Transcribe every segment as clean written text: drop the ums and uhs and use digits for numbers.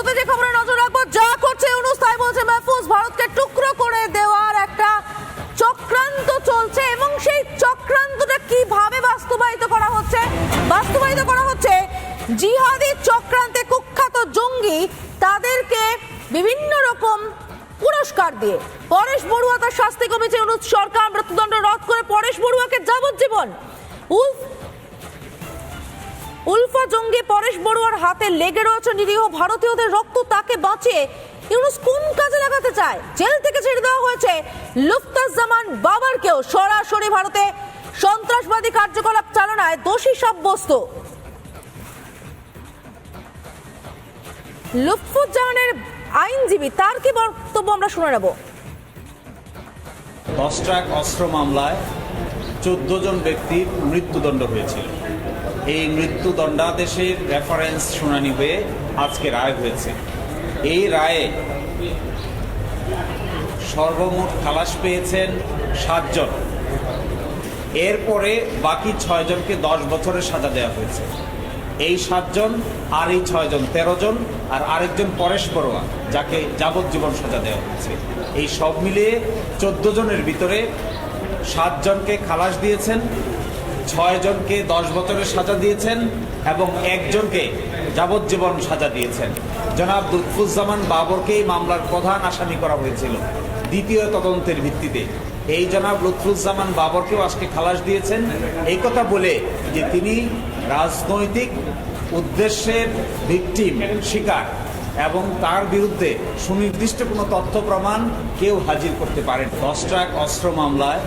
শুরুতে যে খবরে নজর রাখবো, যা করছে ইউনূস তাই বলছে মাহফুজ, ভারতকে টুকরো করে দেওয়ার একটা চক্রান্ত চলছে এবং সেই চক্রান্তটা কিভাবে বাস্তবায়িত করা হচ্ছে জিহাদি চক্রান্তে কুখ্যাত জঙ্গি তাদেরকে বিভিন্ন রকম পুরস্কার দিয়ে। পরেশ বড়ুয়া তার শাস্তি কমিয়েছে ইউনূস সরকার, মৃত্যুদণ্ড রদ করে পরেশ বড়ুয়াকে যাবজ্জীবন। উলফা জঙ্গি পরেশ বড়ুয়ার হাতে লেগে রয়েছে নিরীহ ভারতীয়দের রক্ত, তাকে বাঁচিয়ে ইউনূস কোন কাজে লাগাতে চায়? জেল থেকে ছেড়ে দেওয়া হয়েছে লুফতাজ্জামান বাবরকেও সরাসরি ভারতে সন্ত্রাসবাদী কার্যকলাপ চালনায় দোষী সাব্যস্ত। লুৎফুজ্জামানের আইনজীবী তার কি বক্তব্য আমরা শুনে নেব। 10 ট্রাক অস্ত্র মামলায় 14 জন ব্যক্তির মৃত্যুদণ্ড হয়েছিল। এই মৃত্যুদণ্ডাদেশের রেফারেন্স শুনানি হয়ে আজকে রায় হয়েছে। এই রায়ে সর্বমোট খালাস পেয়েছেন 7 জন। এরপরে বাকি 6 জনকে 10 বছরের সাজা দেওয়া হয়েছে। এই 7 জন আর এই 6 জন 13 জন, আর আরেকজন পরেশ বড়ুয়া যাকে যাবজ্জীবন সাজা দেওয়া হয়েছে। এই সব মিলিয়ে 14 জনের ভিতরে 7 জনকে খালাস দিয়েছেন, 6 জনকে 10 বছরের সাজা দিয়েছেন এবং 1 জনকে যাবজ্জীবন সাজা দিয়েছেন। জনাব লুৎফুজ্জামান বাবরকে এই মামলার প্রধান আসামি করা হয়েছিল দ্বিতীয় তদন্তের ভিত্তিতে। এই জনাব লুৎফুজ্জামান বাবরকেও আজকে খালাস দিয়েছেন এই কথা বলে যে তিনি রাজনৈতিক উদ্দেশ্যের ভিকটিম শিকার এবং তার বিরুদ্ধে সুনির্দিষ্ট কোনো তথ্য প্রমাণ কেউ হাজির করতে পারেন। 10 ট্রাক অস্ত্র মামলায়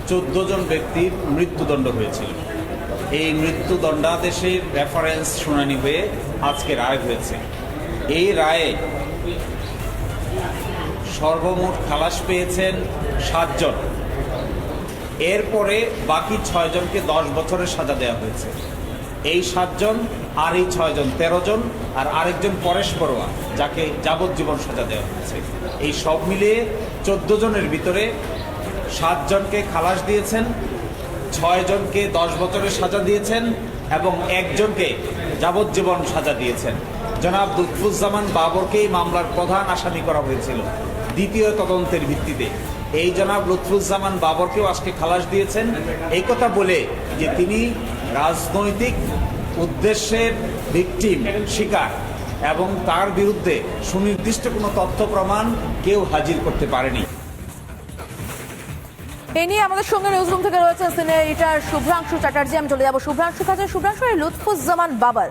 14 জন ব্যক্তির মৃত্যুদণ্ড হয়েছিল। এই মৃত্যুদণ্ডাদেশের রেফারেন্স শুনানি হয়ে আজকে রায় হয়েছে। এই রায়ে সর্বমোট খালাস পেয়েছেন 7 জন। এরপরে বাকি 6 জনকে 10 বছরের সাজা দেওয়া হয়েছে। এই 7 জন আর এই 6 জন 13 জন, আর আরেকজন পরেশ বড়ুয়া যাকে যাবজ্জীবন সাজা দেওয়া হয়েছে। এই সব মিলিয়ে 14 জনের ভিতরে 7 জনকে খালাস দিয়েছেন, 6 জনকে 10 বছরের সাজা দিয়েছেন এবং 1 জনকে যাবজ্জীবন সাজা দিয়েছেন। জনাব লুৎফুজ্জামান বাবরকে এই মামলার প্রধান আসামি করা হয়েছিল দ্বিতীয় তদন্তের ভিত্তিতে। এই জনাব লুৎফুজ্জামান বাবরকেও আজকে খালাস দিয়েছেন এই কথা বলে যে তিনি রাজনৈতিক উদ্দেশ্যের ভিকটিম শিকার এবং তার বিরুদ্ধে সুনির্দিষ্ট কোনো তথ্য প্রমাণ কেউ হাজির করতে পারেনি। এ নিয়ে আমাদের সঙ্গে নিউজরুম থেকে রয়েছেন সিনিয়র এডিটর শুভ্রাংশু চ্যাটার্জি। আমি চলে যাবো শুভ্রাংশুর কাছে। শুভ্রাংশু, লুৎফুজ্জামান বাবর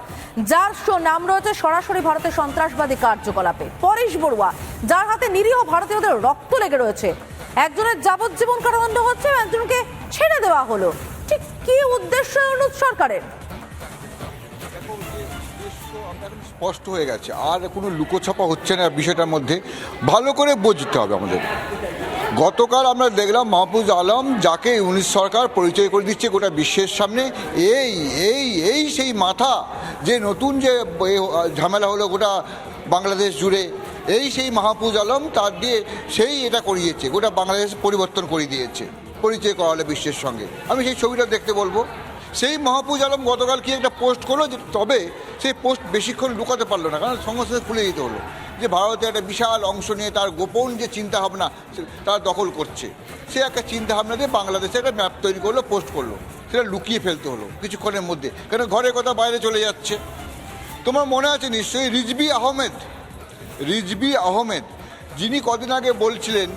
যার নাম রয়েছে সরাসরি ভারতের সন্ত্রাসবাদী কার্যকলাপে, পরেশ বড়ুয়া যার হাতে নিরীহ ভারতীয়দের রক্ত লেগে রয়েছে, একজনের যাবজ্জীবন কারাদণ্ড হচ্ছে, একজনকে ছেড়ে দেওয়া হলো, ঠিক কি উদ্দেশ্য ইউনূস সরকারের? স্পষ্ট হয়ে গেছে, আর কোনো লুকোছাপা হচ্ছে না বিষয়টার মধ্যে। ভালো করে বুঝতে হবে আমাদের। গতকাল আমরা দেখলাম মাহফুজ আলম, যাকে ইউনূস সরকার পরিচয় করে দিচ্ছে গোটা বিশ্বের সামনে, এই এই এই সেই মাথা, যে নতুন যে ঝামেলা হলো গোটা বাংলাদেশ জুড়ে, এই সেই মাহফুজ আলম তার দিয়ে সেই এটা করিয়েছে, গোটা বাংলাদেশ পরিবর্তন করে দিয়েছে, পরিচয় করালে বিশ্বের সঙ্গে। আমি সেই ছবিটা দেখতে বলবো। সেই মাহফুজ আলম গতকাল কি একটা পোস্ট করলো, যে তবে সেই পোস্ট বেশিক্ষণ লুকাতে পারলো না, কারণ সঙ্গে সঙ্গে খুলে দিতে হলো যে ভারতের একটা বিশাল অংশ নিয়ে তার গোপন যে চিন্তাভাবনা তারা দখল করছে। সে একটা চিন্তাভাবনা দিয়ে বাংলাদেশে একটা ম্যাপ তৈরি করলো, পোস্ট করলো, সেটা লুকিয়ে ফেলতে হলো কিছুক্ষণের মধ্যে, কেন ঘরের কথা বাইরে চলে যাচ্ছে। তোমার মনে আছে নিশ্চয়ই রিজভী আহমেদ, যিনি কদিন আগে বলছিলেন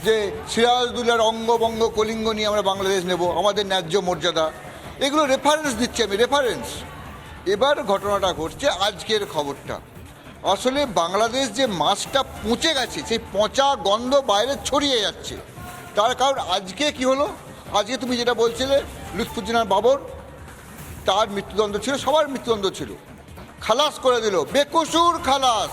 যে সিরাজউদ্দৌলার অঙ্গভঙ্গ কলিঙ্গ নিয়ে আমরা বাংলাদেশ নেব, আমাদের ন্যায্য মর্যাদা, এগুলো রেফারেন্স দিচ্ছি আমি, রেফারেন্স। এবার ঘটনাটা ঘটছে, আজকের খবরটা আসলে বাংলাদেশ যে মাছটা পচে গেছে, সেই পচা গন্ধ বাইরে ছড়িয়ে যাচ্ছে। তার কারণ আজকে কি হলো, আজকে তুমি যেটা বলছিলে লুৎফুজ্জামান বাবর, তার মৃত্যুদণ্ড ছিল, সবার মৃত্যুদণ্ড ছিল, খালাস করে দিল, বেকসুর খালাস।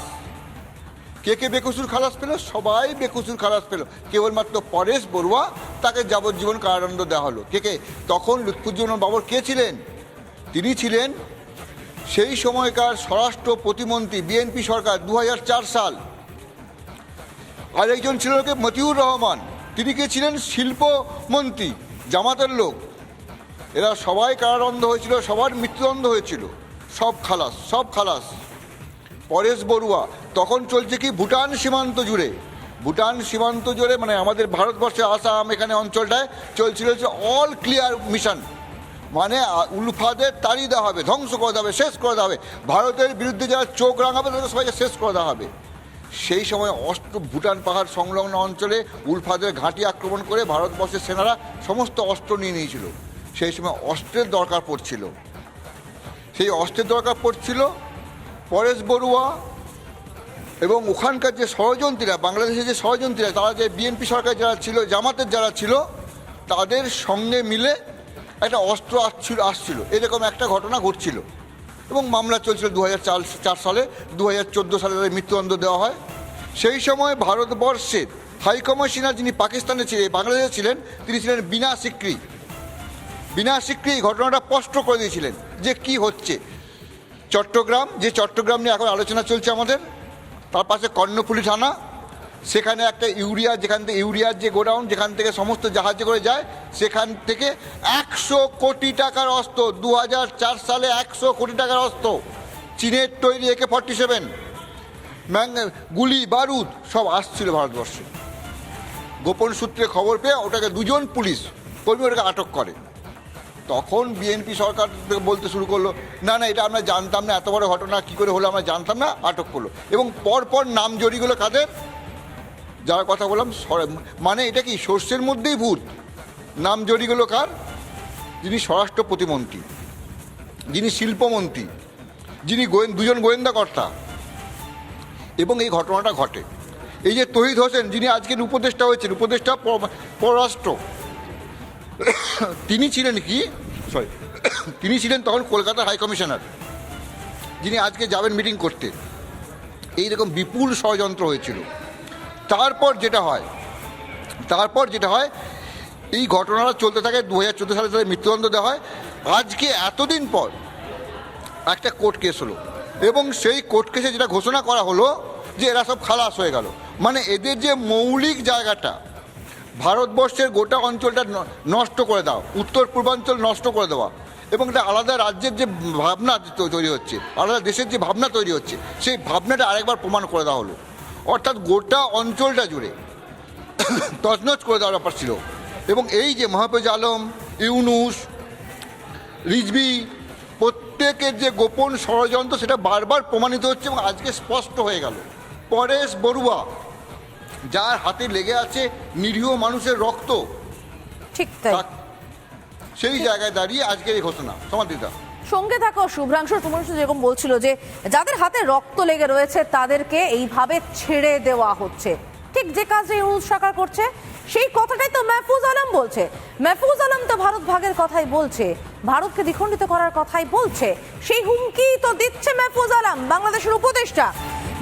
কে বেকসুর খালাস পেল? সবাই বেকসুর খালাস পেল, কেবলমাত্র পরেশ বড়ুয়া তাকে যাবজ্জীবন কারাদণ্ড দেওয়া হলো। কে তখন লুৎফুজ্জামান বাবর কে ছিলেন? তিনি ছিলেন সেই সময়কার স্বরাষ্ট্র প্রতিমন্ত্রী, বিএনপি সরকার, 2004 সাল। আরেকজন ছিল মতিউর রহমান, তিনি কে ছিলেন শিল্পমন্ত্রী, জামাতের লোক। এরা সবাই কারাদণ্ড হয়েছিল, সবার মৃত্যুদণ্ড হয়েছিল, সব খালাস। পরেশ বড়ুয়া, তখন চলছে কি ভুটান সীমান্ত জুড়ে, ভুটান সীমান্ত জুড়ে মানে আমাদের ভারতবর্ষে আসাম এখানে অঞ্চলটায় চলছিল হচ্ছে অল ক্লিয়ার মিশন, মানে উলফাদের তাড়িয়ে দেওয়া হবে, ধ্বংস করে দেওয়া হবে, শেষ করে দেওয়া হবে, ভারতের বিরুদ্ধে যারা চোখ রাঙাবে তাদের সবাইকে শেষ করে দেওয়া হবে। সেই সময় ভুটান পাহাড় সংলগ্ন অঞ্চলে উলফাদের ঘাঁটি আক্রমণ করে ভারতবর্ষের সেনারা সমস্ত অস্ত্র নিয়ে নিয়েছিল। সেই সময় অস্ত্রের দরকার পড়ছিল, সেই অস্ত্রের দরকার পড়ছিল। পরেশ বড়ুয়া এবং ওখানকার যে ষড়যন্ত্রীরা, বাংলাদেশের যে ষড়যন্ত্রীরা, তারা যে বিএনপি সরকার যারা ছিল, জামাতের যারা ছিল, তাদের সঙ্গে মিলে একটা অস্ত্র আসছিল, এরকম একটা ঘটনা ঘটছিল এবং মামলা চলছিল 2004 সালে। 2014 সালে তাদের মৃত্যুদণ্ড দেওয়া হয়। সেই সময় ভারতবর্ষের হাইকমিশনার যিনি পাকিস্তানে ছিলেন, বাংলাদেশে ছিলেন, তিনি ছিলেন বিনা সিকরি। বিনা সিকরি এই ঘটনাটা স্পষ্ট করে দিয়েছিলেন যে কি হচ্ছে। চট্টগ্রাম, যে চট্টগ্রাম নিয়ে এখন আলোচনা চলছে আমাদের, তার পাশে কর্ণফুলী থানা, সেখানে একটা ইউরিয়া, যেখান থেকে ইউরিয়ার যে গোডাউন, যেখান থেকে সমস্ত জাহাজে করে যায়, সেখান থেকে 100 কোটি টাকার অস্ত্র, 2004 সালে 100 কোটি টাকার অস্ত্র, চীনের তৈরি AK-47, গুলি বারুদ সব আসছিল ভারতবর্ষে। গোপন সূত্রে খবর পেয়ে ওটাকে 2জন পুলিশ কর্মী ওটাকে আটক করে। তখন বিএনপি সরকার বলতে শুরু করলো, না না এটা আমরা জানতাম না, এত বড় ঘটনা কী করে হলো আমরা জানতাম না, আটক করলো। এবং পরপর নাম জড়িগুলো কাদের, যার কথা বললাম, মানে এটা কি সর্ষের মধ্যেই ভূত। নাম জড়িগুলো কার, যিনি স্বরাষ্ট্র প্রতিমন্ত্রী, যিনি শিল্পমন্ত্রী, যিনি 2জন গোয়েন্দা কর্তা। এবং এই ঘটনাটা ঘটে। এই যে তহিদ হোসেন, যিনি আজকের উপদেষ্টা হয়েছেন, উপদেষ্টা পররাষ্ট্র, তিনি ছিলেন কি তিনি ছিলেন তখন কলকাতার হাইকমিশনার, যিনি আজকে যাবেন মিটিং করতে। এইরকম বিপুল ষড়যন্ত্র হয়েছিল। তারপর যেটা হয় এই ঘটনাটা চলতে থাকে। 2014 সালে তাদের মৃত্যুদণ্ড দেওয়া হয়। আজকে এতদিন পর একটা কোর্ট কেস হলো এবং সেই কোর্ট কেসে যেটা ঘোষণা করা হলো যে এরা সব খালাস হয়ে গেল। মানে এদের যে মৌলিক জায়গাটা, ভারতবর্ষের গোটা অঞ্চলটা নষ্ট করে দাও, উত্তর পূর্বাঞ্চল নষ্ট করে দেওয়া, এবং একটা আলাদা রাজ্যের যে ভাবনা তৈরি হচ্ছে, আলাদা দেশের যে ভাবনা তৈরি হচ্ছে, সেই ভাবনাটা আরেকবার প্রমাণ করে দেওয়া হলো। অর্থাৎ গোটা অঞ্চলটা জুড়ে তছনছ করে দেওয়ার ব্যাপার ছিল। এবং এই যে মাহফুজ আলম, ইউনুস, রিজভী, প্রত্যেকের যে গোপন ষড়যন্ত্র, সেটা বারবার প্রমাণিত হচ্ছে এবং আজকে স্পষ্ট হয়ে গেল। পরেশ বড়ুয়া, যার হাতে লেগে আছে নিরীহ মানুষের রক্ত, ঠিক তাই, সেই জায়গায় দাঁড়িয়ে আজকের এই ঘোষণা। সমাধিতা সঙ্গে থাকো শুভ্রাংশু, তোমার যেরকম বলছিল যে যাদের হাতে রক্ত লেগে রয়েছে তাদেরকে এইভাবে ছেড়ে দেওয়া হচ্ছে, ঠিক যে কাজে ইউনুস সরকার করছে সেই কথাটাই তো মাহফুজ আলম বলছে। মাহফুজ আলম তো ভারত ভাগের কথাই বলছে, ভারতকে দ্বিখণ্ডিত করার কথাই বলছে। সেই হুমকি তো দিচ্ছে মাহফুজ আলম, বাংলাদেশের উপদেষ্টা।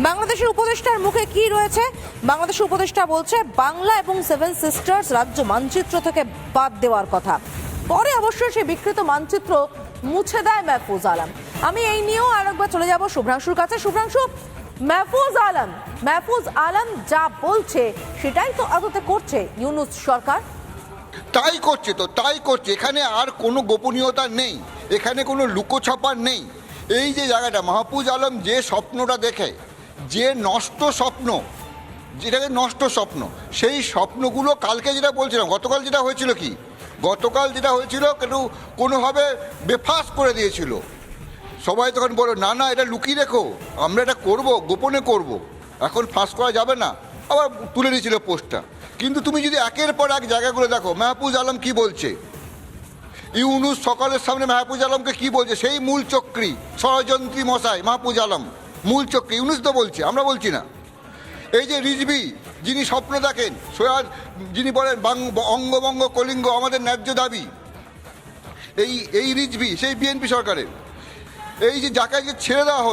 বাংলাদেশের উপদেষ্টার মুখে কি রয়েছে? বাংলাদেশের উপদেষ্টা বলছে বাংলা এবং 7 সিস্টার্স রাজ্য মানচিত্র থেকে বাদ দেওয়ার কথা। পরে অবশ্যই সেই বিকৃত মানচিত্র মুছে দেয় মাহফুজ আলম। আমি এই নিয়েও আরেকবার চলে যাব শুভ্রাংশুর কাছে। শুভ্রাংশু, মাহফুজ আলম যা বলছে সেটাই তো আদতে করছে ইউনুস সরকার। তাই করছে। এখানে আর কোনো গোপনীয়তা নেই, এখানে কোনো লুকোছাপা নেই। এই যে জায়গাটা, মাহফুজ আলম যে স্বপ্নটা দেখে, যে নষ্ট স্বপ্ন, যেটাকে নষ্ট স্বপ্ন, সেই স্বপ্নগুলো কালকে যেটা বলছিলাম, গতকাল যেটা হয়েছিল একটু কোনোভাবে বেফাস করে দিয়েছিল। সবাই তখন বলো না না এটা লুকিয়ে রেখো, আমরা এটা করব, গোপনে করব, এখন ফাঁস করা যাবে না, আবার তুলে দিয়েছিল পোস্টটা। কিন্তু তুমি যদি একের পর এক জায়গাগুলো দেখো, মাহফুজ আলম কি বলছে, ইউনুস সকালের সামনে মাহফুজ আলমকে কি বলছে, সেই মূল চক্রী ষড়যন্ত্রী মশাই মাহফুজ আলম, মূল চক্রী ইউনুস তো বলছে, আমরা বলছি না। এই যে রিজভী, যিনি স্বপ্ন দেখেন, যিনি বলেন অঙ্গবঙ্গ কলিঙ্গ আমাদের ন্যায্য দাবি, এই রিজভী সেই বিএনপি সরকারের। এই যে যাকে আজকে ছেড়ে দেওয়া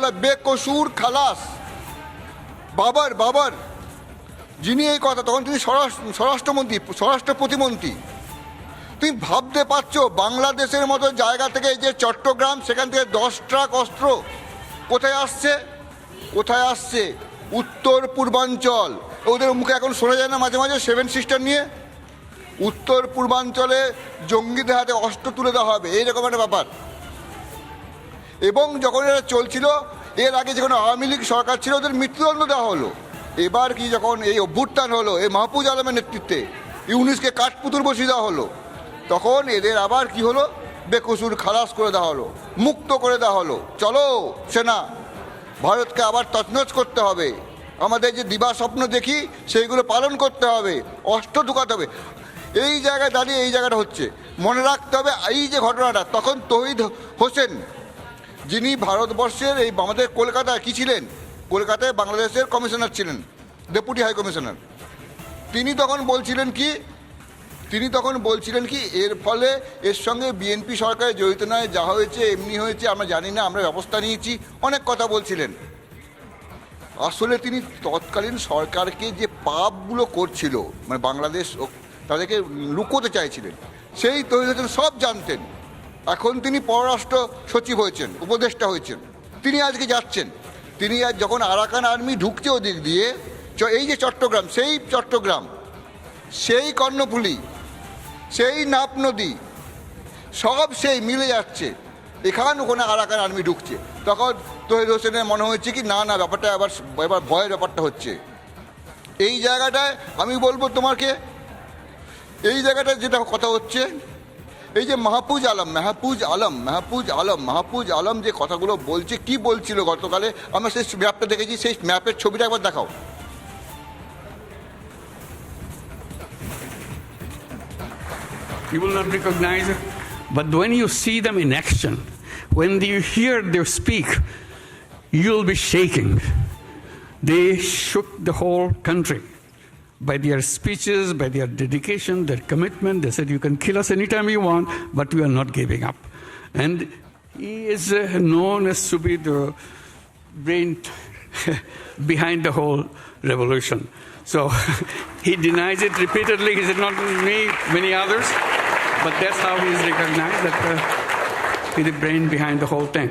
হলো, বেকসুর খালাস, বাবার যিনি এই কথা, তখন তিনি স্বরাষ্ট্র প্রতিমন্ত্রী। তুমি ভাবতে পারছো বাংলাদেশের মতো জায়গা থেকে, এই যে চট্টগ্রাম, সেখান থেকে 10 ট্রাক অস্ত্র কোথায় আসছে? উত্তর পূর্বাঞ্চল। ওদের মুখে এখন শোনা যায় না মাঝে মাঝে 7 সিস্টার নিয়ে? উত্তর পূর্বাঞ্চলে জঙ্গিদের হাতে অস্ত্র তুলে দেওয়া হবে, এইরকম একটা ব্যাপার। এবং যখন এরা চলছিল এর আগে যখন আওয়ামী লীগ সরকার ছিল ওদের মৃত্যুদণ্ড দেওয়া হলো। এবার কি যখন এই অভ্যুত্থান হলো এই মাহফুজ আলমের নেতৃত্বে ইউনিসকে কাঠপুতুল বসিয়ে দেওয়া হলো, তখন এদের আবার কি হলো, বেকসুর খালাস করে দেওয়া হলো, মুক্ত করে দেওয়া হলো। চলো সেনা, ভারতকে আবার তছনছ করতে হবে, আমাদের যে দিবা স্বপ্ন দেখি সেইগুলো পালন করতে হবে, অস্ত্র ঢুকাতে হবে। এই জায়গায় দাঁড়িয়ে এই জায়গাটা হচ্ছে, মনে রাখতে হবে এই যে ঘটনাটা, তখন তৌহিদ হোসেন যিনি ভারতবর্ষের এই আমাদের কলকাতায় কি ছিলেন, কলকাতায় বাংলাদেশের কমিশনার ছিলেন, ডেপুটি হাই কমিশনার, তিনি তখন বলছিলেন কি এর ফলে এর সঙ্গে বিএনপি সরকারের জড়িত নয়, যা হয়েছে এমনি হয়েছে, আমরা জানি না, আমরা ব্যবস্থা নিয়েছি, অনেক কথা বলছিলেন। আসলে তিনি তৎকালীন সরকারকে যে পাপগুলো করছিল মানে বাংলাদেশ তাদেরকে লুকোতে চাইছিলেন, সেই তৈরি হয়েছেন, সব জানতেন। এখন তিনি পররাষ্ট্র সচিব হয়েছেন, উপদেষ্টা হয়েছেন, তিনি আজকে যাচ্ছেন, তিনি আজ যখন আরাকান আর্মি ঢুকছে ওদিক দিয়ে, এই যে চট্টগ্রাম, সেই কর্ণফুলী, সেই নাপ নদী, সব সেই মিলে যাচ্ছে, ওখানে আরাকান আর্মি ঢুকছে। তখন তহিদ হোসেনের মনে হচ্ছে কি না না ব্যাপারটা এবার ভয়ের ব্যাপারটা হচ্ছে। এই জায়গাটায় আমি বলবো তোমাকে, এই জায়গাটায় যেটা কথা হচ্ছে, এই যে মাহফুজ আলম যে কথাগুলো বলছে, কি বলছিল গতকালে, আমরা সেই ম্যাপটা দেখেছি, সেই ম্যাপের ছবিটা একবার দেখাও। You will not recognize it, but when you see them in action, when you hear them speak, you'll be shaking. They shook the whole country by their speeches, by their dedication, their commitment. They said, you can kill us anytime you want, but we are not giving up. And he is known as to be the brain behind the whole revolution. So he denies it repeatedly. He said, not me, many others. But that's how he is recognized, that he's the brain behind the whole thing.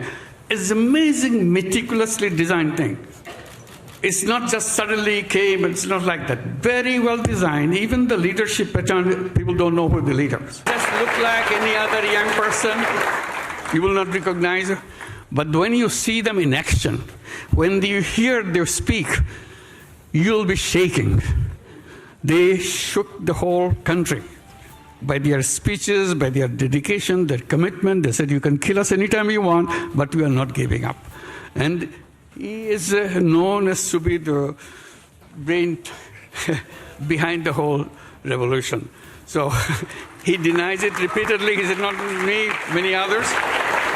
It's amazing, meticulously designed thing. It's not just suddenly came, it's not like that. Very well designed. Even the leadership pattern, people don't know who the leaders. Just look like any other young person. You will not recognize it. But when you see them in action, when you hear them speak, you'll be shaking. They shook the whole country by their speeches, by their dedication, their commitment. They said, you can kill us anytime you want, but we are not giving up. And he is known as to be the brain behind the whole revolution. So he denies it repeatedly. He said, not me, many others.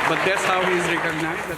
But that's how he is recognized.